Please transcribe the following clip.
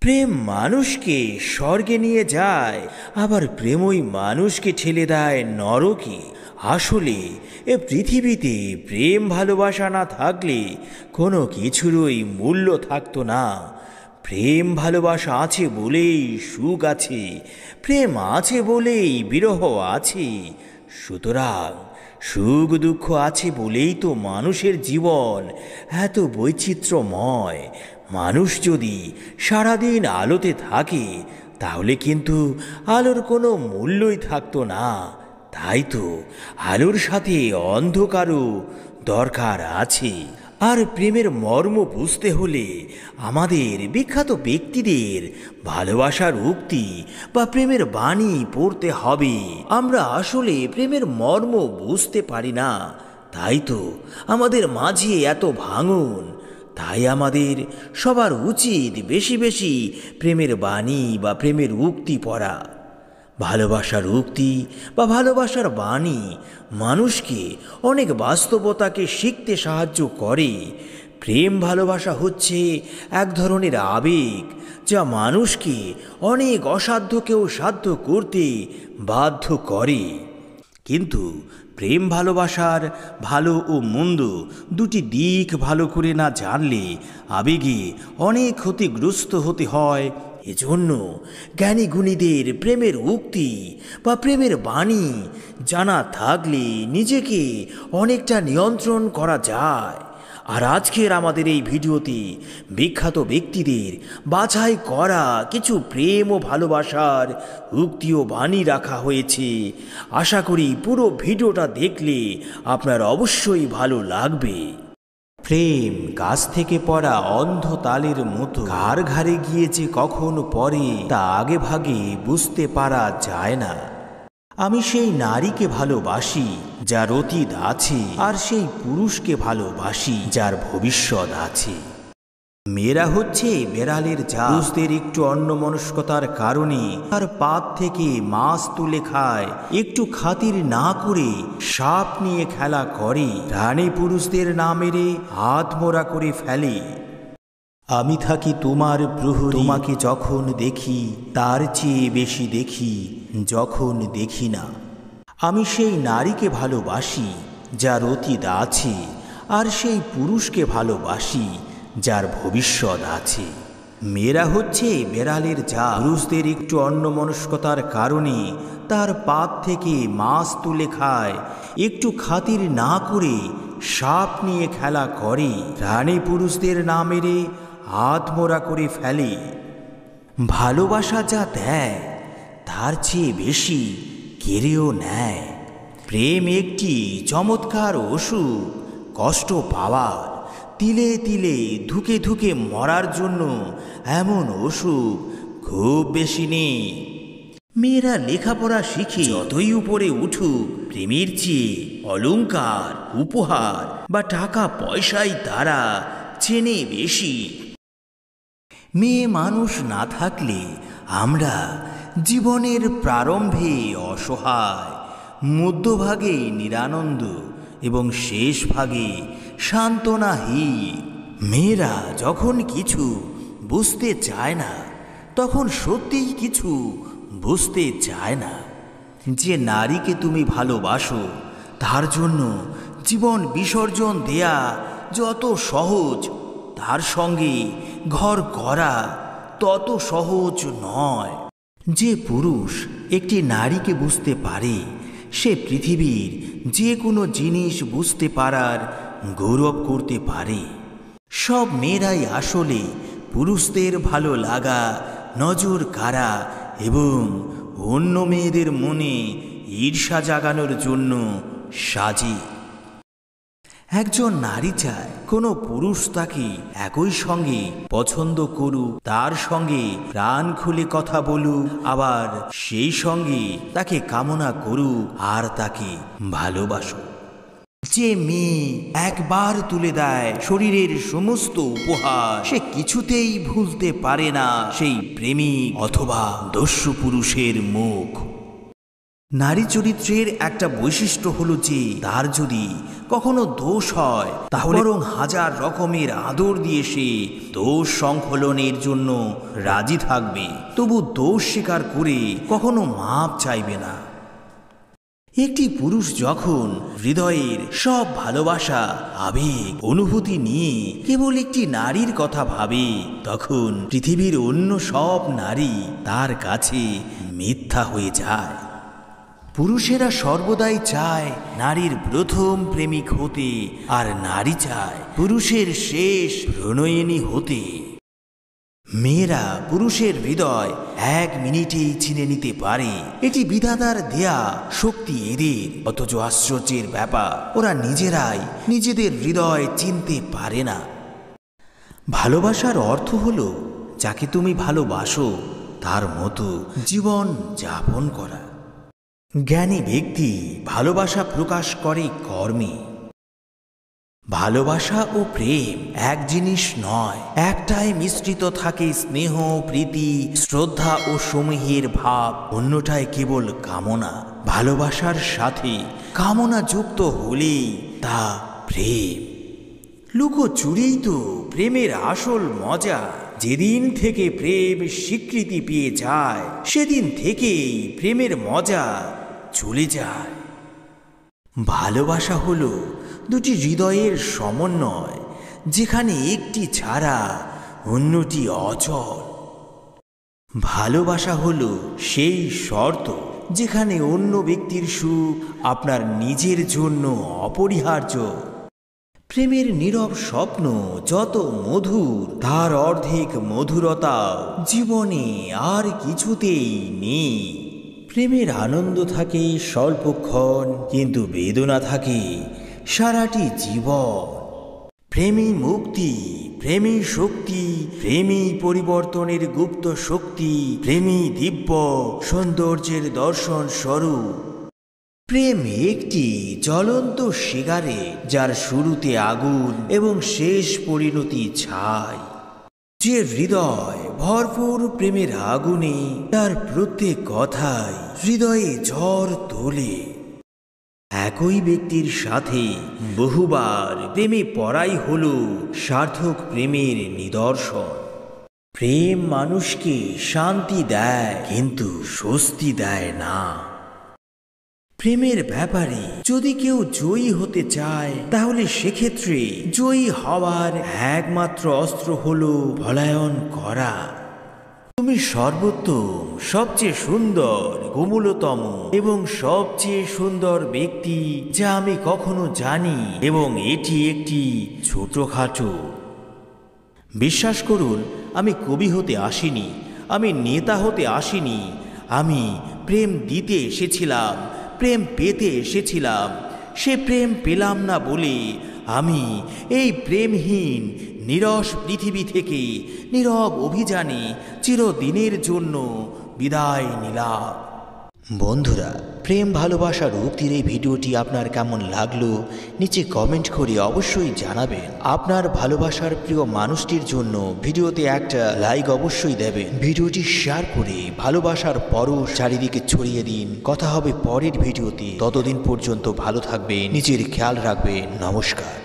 প্রেম মানুষকে স্বর্গে নিয়ে যায়, আবার প্রেমই মানুষকে ঠেলে দেয় নরকে। আসলে এ পৃথিবীতে প্রেম ভালোবাসা না থাকলে কোনো কিছুরই মূল্য থাকতো না। প্রেম ভালোবাসা আছে বলেই সুখ আছে, প্রেম আছে বলেই বিরহ আছে। সুতরাং সুখ দুঃখ আছে বলেই তো মানুষের জীবন এত বৈচিত্র্যময়। মানুষ যদি সারাদিন আলোতে থাকে তাহলে কিন্তু আলোর কোনো মূল্যই থাকতো না। তাই তো আলোর সাথে অন্ধকারও দরকার আছে। আর প্রেমের মর্ম বুঝতে হলে আমাদের বিখ্যাত ব্যক্তিদের ভালোবাসার উক্তি বা প্রেমের বাণী পড়তে হবে। আমরা আসলে প্রেমের মর্ম বুঝতে পারি না, তাই তো আমাদের মাঝে এত ভাঙন। তাই আমাদের সবার উচিত বেশি বেশি প্রেমের বাণী বা প্রেমের উক্তি পড়া। ভালোবাসার উক্তি বা ভালোবাসার বাণী মানুষকে অনেক বাস্তবতাকে শিখতে সাহায্য করে। প্রেম ভালোবাসা হচ্ছে এক ধরনের আবেগ যা মানুষকে অনেক অসাধ্যকেও সাধ্য করতে বাধ্য করে। কিন্তু প্রেম ভালোবাসার ভালো ও মন্দ দুটি দিক ভালো করে না জানলে আবেগে অনেক ক্ষতিগ্রস্ত হতে হয়। এজন্য জ্ঞানী গুণীদের প্রেমের উক্তি বা প্রেমের বাণী জানা থাকলে নিজেকে অনেকটা নিয়ন্ত্রণ করা যায়। আর আজকের আমাদের এই ভিডিওতে বিখ্যাত ব্যক্তিদের বাছাই করা কিছু প্রেম ও ভালোবাসার উক্তি ও বাণী রাখা হয়েছে। আশা করি পুরো ভিডিওটা দেখলে আপনার অবশ্যই ভালো লাগবে। প্রেম গাছ থেকে পড়া অন্ধ তালের মতো, কার ঘাড়ে গিয়েছে কখন পরে তা আগে ভাগে বুঝতে পারা যায় না। আমি সেই নারীকে ভালোবাসি যার অতীত আছে, আর সেই পুরুষকে ভালোবাসি যার ভবিষ্যৎ আছে। মেয়েরা হচ্ছে বেড়ালের জাত। পুরুষদের একটু অন্যমনস্কতার কারণে তার পাত থেকে মাছ তুলে খায়, একটু খাতির না করে সাপ নিয়ে খেলা করে, রানী পুরুষদের না মেরে আত্মরা করে ফেলে। আমি থাকি তোমার প্রহরী, তোমাকে যখন দেখি তার চেয়ে বেশি দেখি যখন দেখি না। আমি সেই নারীকে ভালোবাসি যার অতীত আছে, আর সেই পুরুষকে ভালোবাসি যার ভবিষ্যৎ আছে। মেয়েরা হচ্ছে বেড়ালের জাত। পুরুষদের একটু অন্যমনস্কতার কারণে তার পাত থেকে মাছ তুলে খায়, একটু খাতির না করে সাপ নিয়ে খেলা করে, রানী পুরুষদের না মেরে আত্মরা করে ফেলে। ভালোবাসা যা দেয় তার চেয়ে বেশি কেড়েও নেয়। প্রেম একটি চমৎকার ওষুধ, কষ্ট পাওয়ার, তিলে তিলে ধুকে ধুকে মরার জন্য এমন ওষুধ খুব বেশি নেই। মেয়েরা লেখাপড়া শিখে যতই উপরে উঠুক, প্রেমের চেয়ে অলংকার, উপহার বা টাকা পয়সাই তারা চেনে বেশি। মেয়ে মানুষ না থাকলে আমরা জীবনের প্রারম্ভে অসহায়, মধ্যভাগে নিরানন্দ এবং শেষ ভাগে সান্ত্বনাহীন। মেয়েরা যখন কিছু বুঝতে চায় না তখন সত্যিই কিছু বুঝতে চায় না। যে নারীকে তুমি ভালোবাসো তার জন্য জীবন বিসর্জন দেয়া যত সহজ, তার সঙ্গে ঘর করা তত সহজ নয়। যে পুরুষ একটি নারীকে বুঝতে পারে সে পৃথিবীর যে কোনো জিনিস বুঝতে পারার গৌরব করতে পারে। সব মেয়েরাই আসলে পুরুষদের ভালো লাগা, নজর কাড়া এবং অন্য মেয়েদের মনে ঈর্ষা জাগানোর জন্য সাজে। একজন নারী চায় কোনো পুরুষ তাকে একই সঙ্গে পছন্দ করুক, তার সঙ্গে প্রাণ খুলে কথা বলুক, আবার সেই সঙ্গে তাকে কামনা করুক আর তাকে ভালোবাসুক। যে মেয়ে একবার তুলে দেয় শরীরের সমস্ত উপহার, সে কিছুতেই ভুলতে পারে না সেই প্রেমিক অথবা দস্যু পুরুষের মুখ। নারী চরিত্রের একটা বৈশিষ্ট্য হলো যে তার যদি কখনো দোষ হয় তাহলে বরং হাজার রকমের আদর দিয়ে সে দোষ সংকলনের জন্য রাজি থাকবে, তবু দোষ স্বীকার করে কখনো মাপ চাইবে না। একটি পুরুষ যখন হৃদয়ের সব ভালোবাসা, আবেগ, অনুভূতি নিয়ে কেবল একটি নারীর কথা ভাবে, তখন পৃথিবীর অন্য সব নারী তার কাছে মিথ্যা হয়ে যায়। পুরুষেরা সর্বদাই চায় নারীর প্রথম প্রেমিক হতে, আর নারী চায় পুরুষের শেষ প্রণয়িনী হতে। মেয়েরা পুরুষের হৃদয় 1 মিনিটেই চিনে নিতে পারে, এটি বিধাতার দেয়া শক্তি এদের। অথচ আশ্চর্যের ব্যাপার, ওরা নিজেরাই নিজেদের হৃদয় চিনতে পারে না। ভালোবাসার অর্থ হলো যাকে তুমি ভালোবাসো তার মতো জীবন যাপন করা। জ্ঞানী ব্যক্তি ভালোবাসা প্রকাশ করে কর্মে। ভালোবাসা ও প্রেম এক জিনিস নয়, একটাই মিশ্রিত থাকে স্নেহ, প্রীতি, শ্রদ্ধা ও সমীহের ভাব, অন্যটায় কেবল কামনা। ভালোবাসার সাথে কামনা যুক্ত হলেই তা প্রেম। লুকোচুরিই তো প্রেমের আসল মজা। যেদিন থেকে প্রেম স্বীকৃতি পেয়ে যায় সেদিন থেকেই প্রেমের মজা চলে যায়। ভালোবাসা হলো দুটি হৃদয়ের সমন্বয়, যেখানে একটি ছাড়া অন্যটি অচল। ভালোবাসা হলো সেই শর্ত যেখানে অন্য ব্যক্তির সুখ আপনার নিজের জন্য অপরিহার্য। প্রেমের নীরব স্বপ্ন যত মধুর, তার অর্ধেক মধুরতাও জীবনে আর কিছুতেই নেই। প্রেমের আনন্দ থাকে স্বল্পক্ষণ, কিন্তু বেদনা থাকে সারাটি জীবন। প্রেমী মুক্তি, প্রেমী শক্তি, প্রেমী পরিবর্তনের গুপ্ত শক্তি, প্রেমী দিব্য সৌন্দর্যের দর্শন স্বরূপ। প্রেম একটি জ্বলন্ত সিগারেট, যার শুরুতে আগুন এবং শেষ পরিণতি ছাই। যে হৃদয় ভরপুর প্রেমের আগুনে, তার প্রত্যেক কথাই হৃদয়ে ঝড় তোলে। একই ব্যক্তির সাথে বহুবার প্রেমে পড়াই হলো সার্থক প্রেমের নিদর্শন। প্রেম মানুষকে শান্তি দেয়, কিন্তু স্বস্তি দেয় না। প্রেমের ব্যাপারে যদি কেউ জয়ী হতে চায়, তাহলে সেক্ষেত্রে জয়ী হওয়ার একমাত্র অস্ত্র হলো পলায়ন করা। তুমি সর্বোত্তম, সবচেয়ে সুন্দর, কোমলতম এবং সবচেয়ে সুন্দর ব্যক্তি যা আমি কখনো জানি, এবং এটি একটি ছোটখাটো। বিশ্বাস করুন, আমি কবি হতে আসিনি, আমি নেতা হতে আসিনি। আমি প্রেম দিতে এসেছিলাম, প্রেম পেতে এসেছিলাম। সে প্রেম পেলাম না বলে আমি এই প্রেমহীন নীরস পৃথিবী থেকে নীরব অভিযানে চিরদিনের জন্য বিদায় নিলাম। বন্ধুরা, প্রেম ভালোবাসার উক্তির এই ভিডিওটি আপনার কেমন লাগলো নিচে কমেন্ট করে অবশ্যই জানাবেন। আপনার ভালোবাসার প্রিয় মানুষটির জন্য ভিডিওতে একটা লাইক অবশ্যই দেবেন। ভিডিওটি শেয়ার করে ভালোবাসার পরশ চারিদিকে ছড়িয়ে দিন। কথা হবে পরের ভিডিওতে। ততদিন পর্যন্ত ভালো থাকবেন, নিজের খেয়াল রাখবেন। নমস্কার।